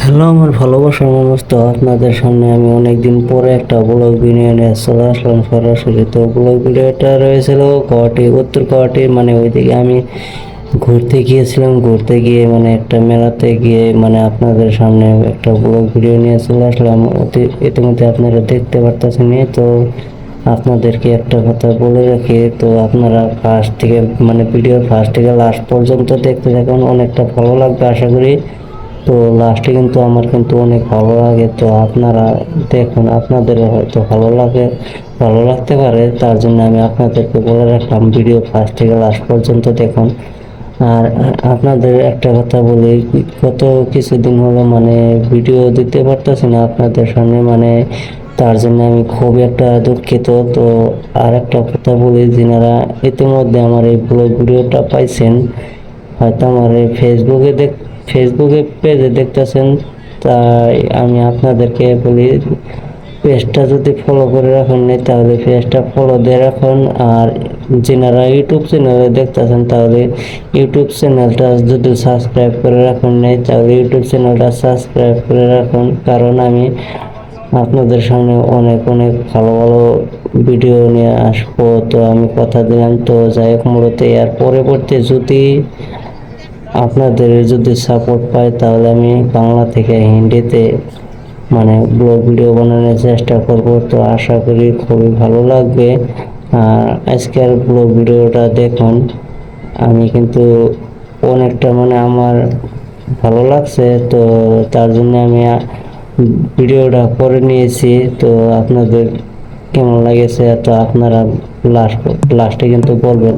Hello আমার ভালোবাসার মানুষ, তো আপনাদের সামনে আমি অনেকদিন পরে একটা ব্লগ ভিডিও নিয়ে চলে আসলাম সরাসরি। তো ব্লগ ভিডিওটা রয়েছিল গুয়াহাটি, উত্তর গুয়াহাটি, মানে ওইদিকে আমি ঘুরতে গিয়েছিলাম। ঘুরতে গিয়ে মানে একটা মেলাতে গিয়ে মানে আপনাদের সামনে একটা ব্লগ ভিডিও নিয়ে চলে আসলাম। ইতিমধ্যে আপনারা দেখতে পারতেছেন। তো আপনাদেরকে একটা কথা বলে রাখি, তো আপনারা ফার্স্ট থেকে মানে ভিডিওর ফার্স্ট থেকে লাস্ট পর্যন্ত দেখতে থাকুন, অনেকটা ভালো লাগবে আশা করি। তো লাস্টে কিন্তু আমার কিন্তু অনেক ভালো লাগে, তো আপনারা দেখুন, আপনাদের হয়তো ভালো লাগতে পারে, তার জন্য আমি আপনাদেরকে বলে রাখলাম ভিডিও ফার্স্ট থেকে লাস্ট পর্যন্ত দেখুন। আর আপনাদের একটা কথা বলি, গত কিছুদিন হলো মানে ভিডিও দিতে পারতেছি না আপনাদের সামনে, মানে তার জন্য আমি খুবই একটা দুঃখিত। তো আর একটা কথা বলি, যিনারা ইতিমধ্যে আমার এই ব্লগ ভিডিওটা পাইছেন, হয়তো আমার এই ফেসবুকে পেজে দেখতেছেন, তাই আমি আপনাদেরকে বলি পেজটা যদি ফলো করে রাখেন নাই তাহলে পেজটা ফলো দিয়ে রাখুন। আর যারা ইউটিউব চ্যানেলে দেখতেছেন তাহলে ইউটিউব চ্যানেলটা যদি সাবস্ক্রাইব করে রাখুন নাই তাহলে ইউটিউব চ্যানেলটা সাবস্ক্রাইব করে রাখুন, কারণ আমি আপনাদের সামনে অনেক অনেক ভালো ভালো ভিডিও নিয়ে আসবো। তো আমি কথা দিলাম। তো যাই হোক, মূলত এর পরবর্তী যদি আপনাদের যদি সাপোর্ট পাই তাহলে আমি বাংলা থেকে হিন্দিতে মানে ব্লগ ভিডিও বানানোর চেষ্টা করব। তো আশা করি খুবই ভালো লাগবে। আর আজকের ব্লগ ভিডিওটা দেখুন, আমি কিন্তু অনেকটা মানে আমার ভালো লাগছে, তো তার জন্য আমি ভিডিওটা করে নিয়েছি। তো আপনাদের কেমন লাগেছে তো আপনারা লাস্টে কিন্তু বলবেন।